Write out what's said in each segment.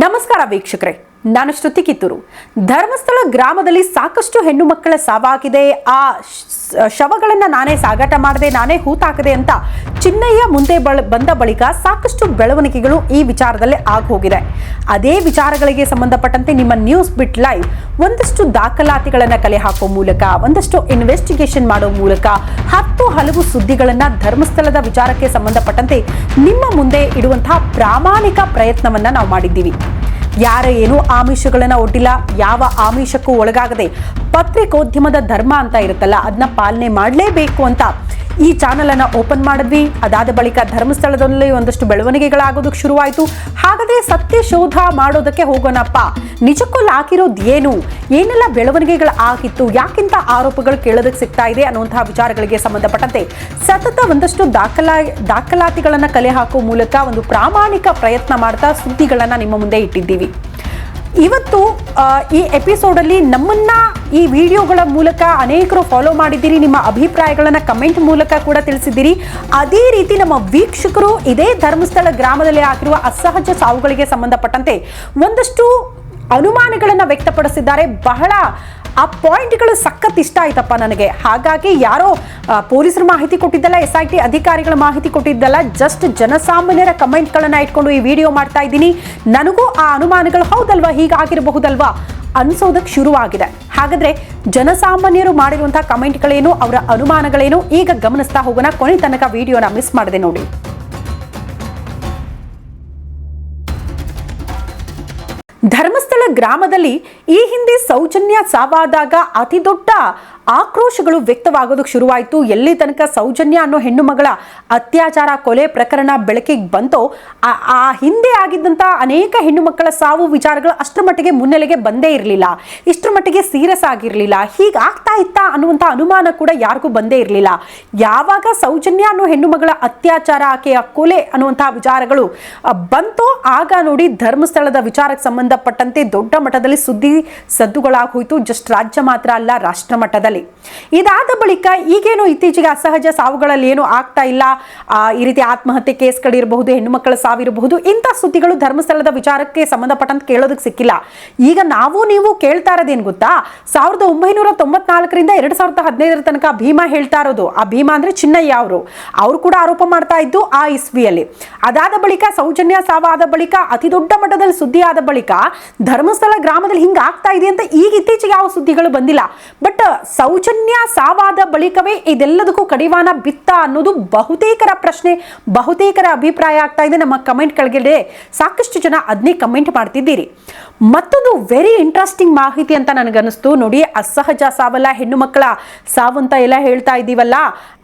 ನಮಸ್ಕಾರ ವೀಕ್ಷಕರೇ, ನಾನು ಶ್ರುತಿ ಕಿತ್ತೂರು. ಧರ್ಮಸ್ಥಳ ಗ್ರಾಮದಲ್ಲಿ ಸಾಕಷ್ಟು ಹೆಣ್ಣು ಮಕ್ಕಳ ಸಾವಾಗಿದೆ. ಆ ಶವಗಳನ್ನು ನಾನೇ ಸಾಗಾಟ ಮಾಡಿದೆ, ನಾನೇ ಹೂತಾಕದೆ ಅಂತ ಚಿನ್ನಯ್ಯ ಮುಂದೆ ಬಂದ ಬಳಿಕ ಸಾಕಷ್ಟು ಬೆಳವಣಿಗೆಗಳು ಈ ವಿಚಾರದಲ್ಲಿ ಆಗೋಗಿದೆ. ಅದೇ ವಿಚಾರಗಳಿಗೆ ಸಂಬಂಧಪಟ್ಟಂತೆ ನಿಮ್ಮ ನ್ಯೂಸ್ ಬಿಟ್ ಲೈವ್ ಒಂದಷ್ಟು ದಾಖಲಾತಿಗಳನ್ನು ಕಲೆ ಹಾಕೋ ಮೂಲಕ, ಒಂದಷ್ಟು ಇನ್ವೆಸ್ಟಿಗೇಷನ್ ಮಾಡೋ ಮೂಲಕ ಹಲವು ಸುದ್ದಿಗಳನ್ನು ಧರ್ಮಸ್ಥಳದ ವಿಚಾರಕ್ಕೆ ಸಂಬಂಧಪಟ್ಟಂತೆ ನಿಮ್ಮ ಮುಂದೆ ಇಡುವಂತಹ ಪ್ರಾಮಾಣಿಕ ಪ್ರಯತ್ನವನ್ನ ನಾವು ಮಾಡಿದ್ದೀವಿ. ಯಾರ ಏನು ಆಮಿಷಗಳನ್ನ ಒಡ್ಡಿಲ್ಲ, ಯಾವ ಆಮಿಷಕ್ಕೂ ಒಳಗಾಗದೆ ಪತ್ರಿಕೋದ್ಯಮದ ಧರ್ಮ ಅಂತ ಇರುತ್ತಲ್ಲ, ಅದನ್ನ ಪಾಲನೆ ಮಾಡಲೇಬೇಕು ಅಂತ ಈ ಚಾನಲ್ ಅನ್ನ ಓಪನ್ ಮಾಡಿದ್ವಿ. ಅದಾದ ಬಳಿಕ ಧರ್ಮಸ್ಥಳದಲ್ಲಿ ಒಂದಷ್ಟು ಬೆಳವಣಿಗೆಗಳಾಗೋದಕ್ಕೆ ಶುರುವಾಯಿತು. ಹಾಗಾದ್ರೆ ಸತ್ಯ ಶೋಧ ಮಾಡೋದಕ್ಕೆ ಹೋಗೋಣಪ್ಪ. ನಿಜಕ್ಕೂ ಹಾಕಿರೋದು ಏನೆಲ್ಲ ಬೆಳವಣಿಗೆಗಳು ಆಗಿತ್ತು, ಯಾಕಿಂತ ಆರೋಪಗಳು ಕೇಳೋದಕ್ಕೆ ಸಿಗ್ತಾ ಇದೆ ಅನ್ನುವಂತಹ ವಿಚಾರಗಳಿಗೆ ಸಂಬಂಧಪಟ್ಟಂತೆ ಸತತ ಒಂದಷ್ಟು ದಾಖಲಾತಿಗಳನ್ನ ಕಲೆ ಹಾಕುವ ಮೂಲಕ ಒಂದು ಪ್ರಾಮಾಣಿಕ ಪ್ರಯತ್ನ ಮಾಡ್ತಾ ಸುದ್ದಿಗಳನ್ನ ನಿಮ್ಮ ಮುಂದೆ ಇಟ್ಟಿದ್ದೀವಿ. ಇವತ್ತು ಈ ಎಪಿಸೋಡಲ್ಲಿ ನಮ್ಮನ್ನ ಈ ವಿಡಿಯೋಗಳ ಮೂಲಕ ಅನೇಕರು ಫಾಲೋ ಮಾಡಿದ್ದೀರಿ, ನಿಮ್ಮ ಅಭಿಪ್ರಾಯಗಳನ್ನು ಕಮೆಂಟ್ ಮೂಲಕ ಕೂಡ ತಿಳಿಸಿದ್ದೀರಿ. ಅದೇ ರೀತಿ ನಮ್ಮ ವೀಕ್ಷಕರು ಇದೇ ಧರ್ಮಸ್ಥಳ ಗ್ರಾಮದಲ್ಲಿ ಆಗಿರುವ ಅಸಹಜ ಸಾವುಗಳಿಗೆ ಸಂಬಂಧಪಟ್ಟಂತೆ ಒಂದಷ್ಟು ಅನುಮಾನಗಳನ್ನು ವ್ಯಕ್ತಪಡಿಸಿದ್ದಾರೆ. ಬಹಳ ಆ ಪಾಯಿಂಟ್ಗಳು ಸಖತ್ ಇಷ್ಟ ಆಯ್ತಪ್ಪ ನನಗೆ. ಹಾಗಾಗಿ ಯಾರೋ ಪೊಲೀಸರು ಮಾಹಿತಿ ಕೊಟ್ಟಿದ್ದಲ್ಲ, SIT ಅಧಿಕಾರಿಗಳ ಮಾಹಿತಿ ಕೊಟ್ಟಿದ್ದಲ್ಲ, ಜಸ್ಟ್ ಜನಸಾಮಾನ್ಯರ ಕಮೆಂಟ್ಗಳನ್ನ ಇಟ್ಕೊಂಡು ಈ ವಿಡಿಯೋ ಮಾಡ್ತಾ ಇದ್ದೀನಿ. ನನಗೂ ಆ ಅನುಮಾನಗಳು ಹೌದಲ್ವಾ, ಹೀಗಾಗಿರಬಹುದಲ್ವಾ ಅನ್ಸೋದಕ್ಕೆ ಶುರುವಾಗಿದೆ. ಹಾಗಾದ್ರೆ ಜನಸಾಮಾನ್ಯರು ಮಾಡಿರುವಂತಹ ಕಮೆಂಟ್ಗಳೇನು, ಅವರ ಅನುಮಾನಗಳೇನು, ಈಗ ಗಮನಿಸ್ತಾ ಹೋಗೋಣ. ಕೊನೆ ತನಕ ವಿಡಿಯೋನ ಮಿಸ್ ಮಾಡದೆ ನೋಡಿ. ಧರ್ಮಸ್ಥಳ ಗ್ರಾಮದಲ್ಲಿ ಈ ಹಿಂದೆ ಸೌಜನ್ಯ ಸಾವಾದಾಗ ಅತಿ ದೊಡ್ಡ ಆಕ್ರೋಶಗಳು ವ್ಯಕ್ತವಾಗೋದಕ್ಕೆ ಶುರುವಾಯಿತು. ಎಲ್ಲಿ ತನಕ ಸೌಜನ್ಯ ಅನ್ನೋ ಹೆಣ್ಣು ಮಗಳ ಅತ್ಯಾಚಾರ ಕೊಲೆ ಪ್ರಕರಣ ಬೆಳಕಿಗೆ ಬಂತೋ ಆ ಹಿಂದೆ ಆಗಿದ್ದಂಥ ಅನೇಕ ಹೆಣ್ಣು ಮಕ್ಕಳ ಸಾವು ವಿಚಾರಗಳು ಅಷ್ಟರ ಮಟ್ಟಿಗೆ ಮುನ್ನೆಲೆಗೆ ಬಂದೇ ಇರಲಿಲ್ಲ, ಇಷ್ಟರ ಮಟ್ಟಿಗೆ ಸೀರಿಯಸ್ ಆಗಿರಲಿಲ್ಲ. ಹೀಗಾಗ್ತಾ ಇತ್ತಾ ಅನ್ನುವಂಥ ಅನುಮಾನ ಕೂಡ ಯಾರಿಗೂ ಬಂದೇ ಇರಲಿಲ್ಲ. ಯಾವಾಗ ಸೌಜನ್ಯ ಅನ್ನೋ ಹೆಣ್ಣು ಮಗಳ ಅತ್ಯಾಚಾರ, ಆಕೆಯ ಕೊಲೆ ಅನ್ನುವಂತಹ ವಿಚಾರಗಳು ಬಂತೋ ಆಗ ನೋಡಿ ಧರ್ಮಸ್ಥಳದ ವಿಚಾರಕ್ಕೆ ಸಂಬಂಧಪಟ್ಟಂತೆ ದೊಡ್ಡ ಮಟ್ಟದಲ್ಲಿ ಸುದ್ದಿ ಸದ್ದುಗಳಾಗೋಯ್ತು. ಜಸ್ಟ್ ರಾಜ್ಯ ಮಾತ್ರ ಅಲ್ಲ, ರಾಷ್ಟ್ರ ಮಟ್ಟದಲ್ಲಿ. ಇದಾದ ಬಳಿಕ ಈಗೇನು ಇತ್ತೀಚೆಗೆ ಅಸಹಜ ಸಾವುಗಳಲ್ಲಿ ಏನು ಆಗ್ತಾ ಇಲ್ಲ, ಈ ರೀತಿ ಆತ್ಮಹತ್ಯೆ ಕೇಸ್ಗಳಿರಬಹುದು, ಹೆಣ್ಣು ಮಕ್ಕಳ ಸಾವಿರಬಹುದು, ಇಂಥ ಸುದ್ದಿಗಳು ಧರ್ಮಸ್ಥಳದ ವಿಚಾರಕ್ಕೆ ಸಂಬಂಧಪಟ್ಟಂತೆ ಕೇಳೋದಕ್ಕೆ ಸಿಕ್ಕಿಲ್ಲ. ಈಗ ನೀವು ಕೇಳ್ತಾ ಇರೋದೇನು ಗೊತ್ತಾ, 1994ರಿಂದ 2015 ತನಕ ಭೀಮಾ ಹೇಳ್ತಾ ಇರೋದು. ಆ ಭೀಮಾ ಅಂದ್ರೆ ಚಿನ್ನಯ್ಯ ಅವರು ಕೂಡ ಆರೋಪ ಮಾಡ್ತಾ ಇದ್ದು ಆ ಇಸ್ವಿಯಲ್ಲಿ. ಅದಾದ ಬಳಿಕ ಸೌಜನ್ಯ ಸಾವಾದ ಬಳಿಕ ಅತಿ ದೊಡ್ಡ ಮಟ್ಟದಲ್ಲಿ ಸುದ್ದಿ ಆದ ಬಳಿಕ ಧರ್ಮಸ್ಥಳ ಗ್ರಾಮದಲ್ಲಿ ಹಿಂಗ ಆಗ್ತಾ ಇದೆ ಅಂತ ಈಗ ಇತ್ತೀಚೆಗೆ ಯಾವ ಸುದ್ದಿಗಳು ಬಂದಿಲ್ಲ. ಬಟ್ ಸೌಜನ್ಯ ಸಾವಾದ ಬಳಿಕವೇ ಇದೆಲ್ಲದಕ್ಕೂ ಕಡಿವಾಣ ಬಿತ್ತ ಅನ್ನೋದು ಬಹುತೇಕರ ಪ್ರಶ್ನೆ, ಬಹುತೇಕರ ಅಭಿಪ್ರಾಯ ಆಗ್ತಾ ಇದೆ. ನಮ್ಮ ಕಮೆಂಟ್ ಕೆಳಗಡೆ ಸಾಕಷ್ಟು ಜನ ಅದನ್ನೇ ಕಮೆಂಟ್ ಮಾಡ್ತಿದ್ದೀರಿ. ಮತ್ತೊಂದು ವೆರಿ ಇಂಟ್ರೆಸ್ಟಿಂಗ್ ಮಾಹಿತಿ ಅಂತ ನನಗನ್ನಿಸ್ತು ನೋಡಿ. ಅಸಹಜ ಸಾವಲ್ಲ, ಹೆಣ್ಣು ಮಕ್ಕಳ ಸಾವಂತ ಎಲ್ಲ ಹೇಳ್ತಾ ಇದ್ದೀವಲ್ಲ,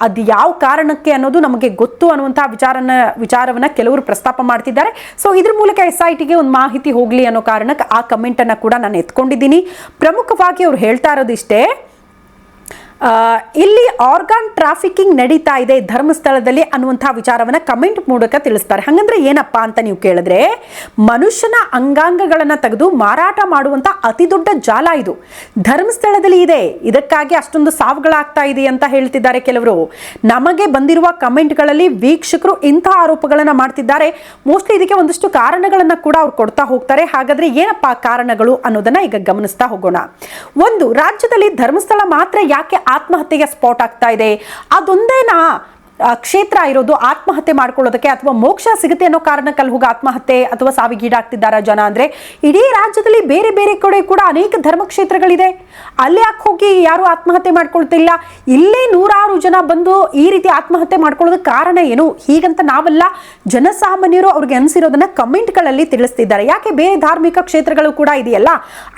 ಅದು ಯಾವ ಕಾರಣಕ್ಕೆ ಅನ್ನೋದು ನಮಗೆ ಗೊತ್ತು ಅನ್ನುವಂತಹ ವಿಚಾರವನ್ನ ಕೆಲವರು ಪ್ರಸ್ತಾಪ ಮಾಡ್ತಿದ್ದಾರೆ. ಸೊ ಇದ್ರ ಮೂಲಕ SITಗೆ ಒಂದು ಮಾಹಿತಿ ಹೋಗ್ಲಿ ಅನ್ನೋ ಕಾರಣಕ್ಕೆ ಆ ಕಮೆಂಟ್ ಅನ್ನ ಕೂಡ ನಾನು ಎತ್ಕೊಂಡಿದ್ದೀನಿ. ಪ್ರಮುಖವಾಗಿ ಅವ್ರು ಹೇಳ್ತಾ ಇರೋದಿಷ್ಟೇ, ಇಲ್ಲಿ ಆರ್ಗಾನ್ ಟ್ರಾಫಿಕಿಂಗ್ ನಡೀತಾ ಇದೆ ಧರ್ಮಸ್ಥಳದಲ್ಲಿ ಅನ್ನುವಂತಹ ವಿಚಾರವನ್ನ ಕಮೆಂಟ್ ಮೂಲಕ ತಿಳಿಸ್ತಾರೆ. ಹಂಗಂದ್ರೆ ಏನಪ್ಪಾ ಅಂತ ನೀವು ಕೇಳಿದ್ರೆ, ಮನುಷ್ಯನ ಅಂಗಾಂಗಗಳನ್ನ ತೆಗೆದು ಮಾರಾಟ ಮಾಡುವಂತ ಅತಿ ದೊಡ್ಡ ಜಾಲ ಇದು ಧರ್ಮಸ್ಥಳದಲ್ಲಿ ಇದೆ. ಇದಕ್ಕಾಗಿ ಅಷ್ಟೊಂದು ಸಾವುಗಳಾಗ್ತಾ ಇದೆ ಅಂತ ಹೇಳ್ತಿದ್ದಾರೆ ಕೆಲವರು. ನಮಗೆ ಬಂದಿರುವ ಕಮೆಂಟ್ಗಳಲ್ಲಿ ವೀಕ್ಷಕರು ಇಂತಹ ಆರೋಪಗಳನ್ನ ಮಾಡ್ತಿದ್ದಾರೆ. ಮೋಸ್ಟ್ಲಿ ಇದಕ್ಕೆ ಒಂದಷ್ಟು ಕಾರಣಗಳನ್ನ ಕೂಡ ಅವ್ರು ಕೊಡ್ತಾ ಹೋಗ್ತಾರೆ. ಹಾಗಾದ್ರೆ ಏನಪ್ಪಾ ಕಾರಣಗಳು ಅನ್ನೋದನ್ನ ಈಗ ಗಮನಿಸ್ತಾ ಹೋಗೋಣ. ಒಂದು, ರಾಜ್ಯದಲ್ಲಿ ಧರ್ಮಸ್ಥಳ ಮಾತ್ರ ಯಾಕೆ ಆತ್ಮಹತ್ಯೆಗೆ ಸ್ಪಾಟ್ ಆಗ್ತಾ ಇದೆ? ಅದೊಂದೇನಾ ಕ್ಷೇತ್ರ ಇರೋದು ಆತ್ಮಹತ್ಯೆ ಮಾಡ್ಕೊಳ್ಳೋದಕ್ಕೆ, ಅಥವಾ ಮೋಕ್ಷ ಸಿಗುತ್ತೆ ಅನ್ನೋ ಕಾರಣಕ್ಕಲ್ಲಿ ಹೋಗಿ ಆತ್ಮಹತ್ಯೆ ಅಥವಾ ಸಾವಿಗೀಡಾಗ್ತಿದ್ದಾರೆ ಜನ? ಅಂದ್ರೆ ಇಡೀ ರಾಜ್ಯದಲ್ಲಿ ಬೇರೆ ಬೇರೆ ಕಡೆ ಕೂಡ ಅನೇಕ ಧರ್ಮಕ್ಷೇತ್ರಗಳಿದೆ, ಅಲ್ಲಿ ಯಾಕೆ ಹೋಗಿ ಯಾರು ಆತ್ಮಹತ್ಯೆ ಮಾಡ್ಕೊಳ್ತಿಲ್ಲ? ಇಲ್ಲೇ ನೂರಾರು ಜನ ಬಂದು ಈ ರೀತಿ ಆತ್ಮಹತ್ಯೆ ಮಾಡ್ಕೊಳ್ಳೋದಕ್ಕೆ ಕಾರಣ ಏನು? ಹೀಗಂತ ನಾವೆಲ್ಲ ಜನಸಾಮಾನ್ಯರು ಅವ್ರಿಗೆ ಅನಿಸಿರೋದನ್ನ ಕಮೆಂಟ್ಗಳಲ್ಲಿ ತಿಳಿಸ್ತಿದ್ದಾರೆ. ಯಾಕೆ ಬೇರೆ ಧಾರ್ಮಿಕ ಕ್ಷೇತ್ರಗಳು ಕೂಡ ಇದೆಯಲ್ಲ,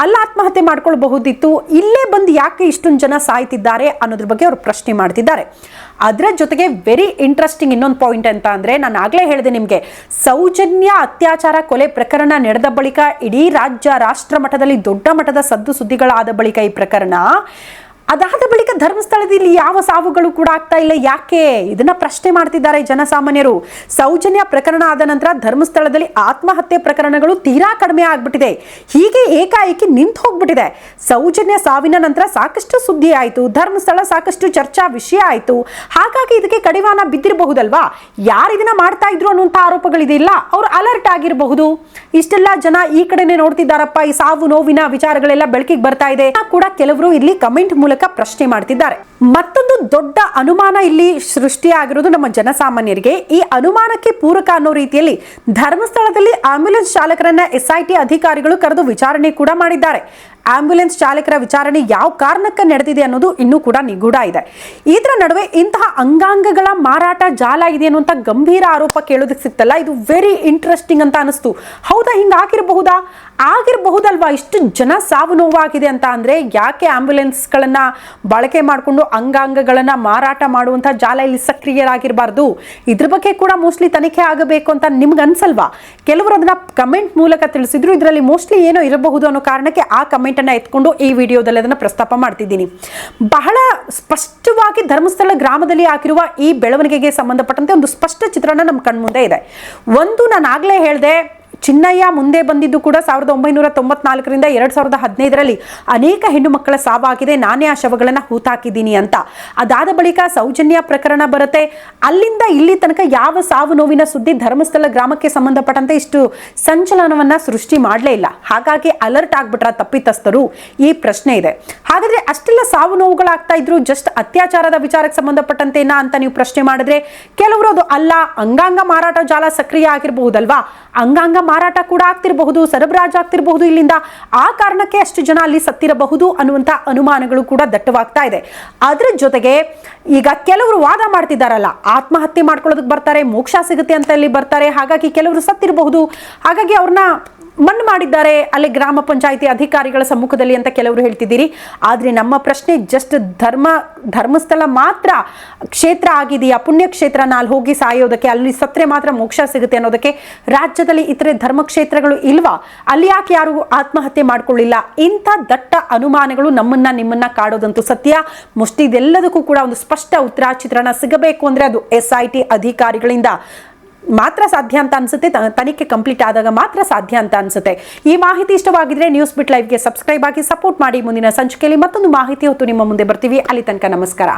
ಅಲ್ಲ ಆತ್ಮಹತ್ಯೆ ಮಾಡ್ಕೊಳ್ಬಹುದಿತ್ತು, ಇಲ್ಲೇ ಬಂದು ಯಾಕೆ ಇಷ್ಟೊಂದು ಜನ ಸಾಯ್ತಿದ್ದಾರೆ ಅನ್ನೋದ್ರ ಬಗ್ಗೆ ಅವರು ಪ್ರಶ್ನೆ ಮಾಡ್ತಿದ್ದಾರೆ. ಅದರ ಜೊತೆಗೆ ವೆರಿ ಇಂಟ್ರೆಸ್ಟಿಂಗ್ ಇನ್ನೊಂದು ಪಾಯಿಂಟ್ ಅಂತ ಅಂದ್ರೆ, ನಾನು ಆಗ್ಲೇ ಹೇಳಿದೆ ನಿಮಗೆ, ಸೌಜನ್ಯ ಅತ್ಯಾಚಾರ ಕೊಲೆ ಪ್ರಕರಣ ನಡೆದ ಬಳಿಕ ಇಡೀ ರಾಷ್ಟ್ರ ಮಟ್ಟದಲ್ಲಿ ದೊಡ್ಡ ಮಟ್ಟದ ಸುದ್ದಿಗಳಾದ ಬಳಿಕ ಈ ಪ್ರಕರಣ ಅದಾದ ಬಳಿಕ ಧರ್ಮಸ್ಥಳದಲ್ಲಿ ಯಾವ ಸಾವುಗಳು ಕೂಡ ಆಗ್ತಾ ಇಲ್ಲ, ಯಾಕೆ? ಇದನ್ನ ಪ್ರಶ್ನೆ ಮಾಡ್ತಿದ್ದಾರೆ ಜನಸಾಮಾನ್ಯರು. ಸೌಜನ್ಯ ಪ್ರಕರಣ ಆದ ನಂತರ ಧರ್ಮಸ್ಥಳದಲ್ಲಿ ಆತ್ಮಹತ್ಯೆ ಪ್ರಕರಣಗಳು ತೀರಾ ಕಡಿಮೆ ಆಗ್ಬಿಟ್ಟಿದೆ. ಹೀಗೆ ಏಕಾಏಕಿ ನಿಂತು ಹೋಗ್ಬಿಟ್ಟಿದೆ. ಸೌಜನ್ಯ ಸಾವಿನ ನಂತರ ಸಾಕಷ್ಟು ಸುದ್ದಿ ಆಯಿತು, ಧರ್ಮಸ್ಥಳ ಸಾಕಷ್ಟು ಚರ್ಚಾ ವಿಷಯ ಆಯಿತು. ಹಾಗಾಗಿ ಇದಕ್ಕೆ ಕಡಿವಾಣ ಬಿದ್ದಿರಬಹುದಲ್ವಾ? ಯಾರು ಇದನ್ನ ಮಾಡ್ತಾ ಇದ್ರು ಅನ್ನುವಂಥ ಆರೋಪಗಳಿದೆಯಲ್ಲ, ಅವರು ಅಲರ್ಟ್ ಆಗಿರಬಹುದು. ಇಷ್ಟೆಲ್ಲ ಜನ ಈ ಕಡೆನೆ ನೋಡ್ತಿದ್ದಾರಪ್ಪ, ಈ ಸಾವು ನೋವಿನ ವಿಚಾರಗಳೆಲ್ಲ ಬೆಳಕಿಗೆ ಬರ್ತಾ ಇದೆ ಕೂಡ ಕೆಲವರು ಇಲ್ಲಿ ಕಮೆಂಟ್ ಮೂಲಕ ಪ್ರಶ್ನೆ ಮಾಡ್ತಿದ್ದಾರೆ. ಮತ್ತೊಂದು ದೊಡ್ಡ ಅನುಮಾನ ಇಲ್ಲಿ ಸೃಷ್ಟಿಯಾಗಿರೋದು ನಮ್ಮ ಜನಸಾಮಾನ್ಯರಿಗೆ. ಈ ಅನುಮಾನಕ್ಕೆ ಪೂರಕ ಅನ್ನೋ ರೀತಿಯಲ್ಲಿ ಧರ್ಮಸ್ಥಳದಲ್ಲಿ ಆಂಬ್ಯುಲೆನ್ಸ್ ಚಾಲಕರನ್ನ SIT ಅಧಿಕಾರಿಗಳು ಕರೆದು ವಿಚಾರಣೆ ಕೂಡ ಮಾಡಿದ್ದಾರೆ. ಆಂಬ್ಯುಲೆನ್ಸ್ ಚಾಲಕರ ವಿಚಾರಣೆ ಯಾವ ಕಾರಣಕ್ಕೆ ನಡೆದಿದೆ ಅನ್ನೋದು ಇನ್ನೂ ಕೂಡ ನಿಗೂಢ ಇದೆ. ಇದರ ನಡುವೆ ಇಂತಹ ಅಂಗಾಂಗಗಳ ಮಾರಾಟ ಜಾಲ ಇದೆ ಅನ್ನುವಂಥ ಗಂಭೀರ ಆರೋಪ ಕೇಳೋದಕ್ಕೆ ಸಿಗ್ತಲ್ಲ, ಇದು ವೆರಿ ಇಂಟ್ರೆಸ್ಟಿಂಗ್ ಅಂತ ಅನಿಸ್ತು. ಹೌದಾ, ಹಿಂಗಾಗಿರಬಹುದಾ? ಆಗಿರಬಹುದಲ್ವಾ? ಇಷ್ಟು ಜನ ಸಾವು ನೋವಾಗಿದೆ ಅಂತ ಅಂದ್ರೆ ಯಾಕೆ ಆಂಬ್ಯುಲೆನ್ಸ್ಗಳನ್ನ ಬಳಕೆ ಮಾಡಿಕೊಂಡು ಅಂಗಾಂಗಗಳನ್ನ ಮಾರಾಟ ಮಾಡುವಂಥ ಜಾಲ ಇಲ್ಲಿ ಸಕ್ರಿಯರಾಗಿರಬಾರ್ದು? ಇದ್ರ ಬಗ್ಗೆ ಕೂಡ ಮೋಸ್ಟ್ಲಿ ತನಿಖೆ ಆಗಬೇಕು ಅಂತ ನಿಮ್ಗೆ ಅನ್ಸಲ್ವಾ? ಕೆಲವರು ಅದನ್ನ ಕಮೆಂಟ್ ಮೂಲಕ ತಿಳಿಸಿದ್ರು. ಇದರಲ್ಲಿ ಮೋಸ್ಟ್ಲಿ ಏನೋ ಇರಬಹುದು ಅನ್ನೋ ಕಾರಣಕ್ಕೆ ಆ ಕಮೆಂಟ್ ಅನ್ನ ಎತ್ಕೊಂಡು ಈ ವಿಡಿಯೋದಲ್ಲಿ ಅದನ್ನ ಪ್ರಸ್ತಾಪ ಮಾಡ್ತಿದ್ದೀನಿ. ಬಹಳ ಸ್ಪಷ್ಟವಾಗಿ ಧರ್ಮಸ್ಥಳ ಗ್ರಾಮದಲ್ಲಿ ಆಗಿರುವ ಈ ಬೆಳವಣಿಗೆಗೆ ಸಂಬಂಧಪಟ್ಟಂತೆ ಒಂದು ಸ್ಪಷ್ಟ ಚಿತ್ರಣ ನಮ್ಮ ಕಣ್ಮುಂದೆ ಇದೆ. ಒಂದು, ನಾನು ಆಗ್ಲೇ ಹೇಳಿದೆ, ಚಿನ್ನಯ್ಯ ಮುಂದೆ ಬಂದಿದ್ದು ಕೂಡ 1994ರಿಂದ 2015ರಲ್ಲಿ ಅನೇಕ ಹೆಣ್ಣು ಮಕ್ಕಳ ಸಾವಾಗಿದೆ, ನಾನೇ ಆ ಶವಗಳನ್ನು ಹೂತಾಕಿದ್ದೀನಿ ಅಂತ. ಅದಾದ ಬಳಿಕ ಸೌಜನ್ಯ ಪ್ರಕರಣ ಬರುತ್ತೆ. ಅಲ್ಲಿಂದ ಇಲ್ಲಿ ತನಕ ಯಾವ ಸಾವು ನೋವಿನ ಸುದ್ದಿ ಧರ್ಮಸ್ಥಳ ಗ್ರಾಮಕ್ಕೆ ಸಂಬಂಧಪಟ್ಟಂತೆ ಇಷ್ಟು ಸಂಚಲನವನ್ನ ಸೃಷ್ಟಿ ಮಾಡಲೇ ಇಲ್ಲ. ಹಾಗಾಗಿ ಅಲರ್ಟ್ ಆಗ್ಬಿಟ್ರ ತಪ್ಪಿತಸ್ಥರು? ಈ ಪ್ರಶ್ನೆ ಇದೆ. ಹಾಗಾದ್ರೆ ಅಷ್ಟೆಲ್ಲ ಸಾವು ನೋವುಗಳಾಗ್ತಾ ಇದ್ರು ಜಸ್ಟ್ ಅತ್ಯಾಚಾರದ ವಿಚಾರಕ್ಕೆ ಸಂಬಂಧಪಟ್ಟಂತೇನಾ ಅಂತ ನೀವು ಪ್ರಶ್ನೆ ಮಾಡಿದ್ರೆ, ಕೆಲವರು ಅದು ಅಲ್ಲ, ಅಂಗಾಂಗ ಮಾರಾಟ ಜಾಲ ಸಕ್ರಿಯ ಆಗಿರಬಹುದಲ್ವಾ, ಅಂಗಾಂಗ ಮಾರಾಟ ಕೂಡ ಆಗ್ತಿರಬಹುದು, ಸರಬರಾಜು ಆಗ್ತಿರಬಹುದು, ಇಲ್ಲಿಂದ ಆ ಕಾರಣಕ್ಕೆ ಅಷ್ಟು ಜನ ಅಲ್ಲಿ ಸತ್ತಿರಬಹುದು ಅನ್ನುವಂಥ ಅನುಮಾನಗಳು ಕೂಡ ದಟ್ಟವಾಗ್ತಾ ಇದೆ. ಅದರ ಜೊತೆಗೆ ಈಗ ಕೆಲವರು ವಾದ ಮಾಡ್ತಿದ್ದಾರಲ್ಲ, ಆತ್ಮಹತ್ಯೆ ಮಾಡ್ಕೊಳ್ಳೋದಕ್ಕೆ ಬರ್ತಾರೆ, ಮೋಕ್ಷ ಸಿಗುತ್ತೆ ಅಂತ ಇಲ್ಲಿ ಬರ್ತಾರೆ, ಹಾಗಾಗಿ ಕೆಲವರು ಸತ್ತಿರಬಹುದು, ಹಾಗಾಗಿ ಅವ್ರನ್ನ ಮಣ್ಣು ಮಾಡಿದ್ದಾರೆ ಅಲ್ಲಿ ಗ್ರಾಮ ಪಂಚಾಯಿತಿ ಅಧಿಕಾರಿಗಳ ಸಮ್ಮುಖದಲ್ಲಿ ಅಂತ ಕೆಲವರು ಹೇಳ್ತಿದ್ದೀರಿ. ಆದರೆ ನಮ್ಮ ಪ್ರಶ್ನೆ ಜಸ್ಟ್ ಧರ್ಮಸ್ಥಳ ಮಾತ್ರ ಕ್ಷೇತ್ರ ಆಗಿದೆಯಾ, ಪುಣ್ಯಕ್ಷೇತ್ರ, ಅಲ್ಲಿ ಹೋಗಿ ಸಾಯೋದಕ್ಕೆ, ಅಲ್ಲಿ ಸತ್ರೆ ಮಾತ್ರ ಮೋಕ್ಷ ಸಿಗುತ್ತೆ ಅನ್ನೋದಕ್ಕೆ ರಾಜ್ಯದಲ್ಲಿ ಇತರೆ ಧರ್ಮಕ್ಷೇತ್ರಗಳು ಇಲ್ವಾ? ಅಲ್ಲಿ ಯಾಕೆ ಯಾರು ಆತ್ಮಹತ್ಯೆ ಮಾಡ್ಕೊಳ್ಳಿಲ್ಲ? ಇಂಥ ದಟ್ಟ ಅನುಮಾನಗಳು ನಿಮ್ಮನ್ನ ಕಾಡೋದಂತೂ ಸತ್ಯ. ಮುಷ್ಟಿ ಇದೆಲ್ಲದಕ್ಕೂ ಕೂಡ ಒಂದು ಸ್ಪಷ್ಟ ಉತ್ತರ ಚಿತ್ರಣ ಸಿಗಬೇಕು ಅಂದ್ರೆ ಅದು SIT ಅಧಿಕಾರಿಗಳಿಂದ ಮಾತ್ರ ಸಾಧ್ಯ ಅಂತ ಅನ್ಸುತ್ತೆ. ತನಿಖೆ ಕಂಪ್ಲೀಟ್ ಆದಾಗ ಮಾತ್ರ ಸಾಧ್ಯ ಅಂತ ಅನ್ಸುತ್ತೆ. ಈ ಮಾಹಿತಿ ಇಷ್ಟವಾಗಿದ್ರೆ ನ್ಯೂಸ್ ಬಿಟ್ ಲೈವ್ಗೆ ಸಬ್ಸ್ಕ್ರೈಬ್ ಆಗಿ ಸಪೋರ್ಟ್ ಮಾಡಿ. ಮುಂದಿನ ಸಂಚಿಕೆಯಲ್ಲಿ ಮತ್ತೊಂದು ಮಾಹಿತಿ ಹೊತ್ತು ನಿಮ್ಮ ಮುಂದೆ ಬರ್ತೀವಿ. ಅಲ್ಲಿ ತನಕ ನಮಸ್ಕಾರ.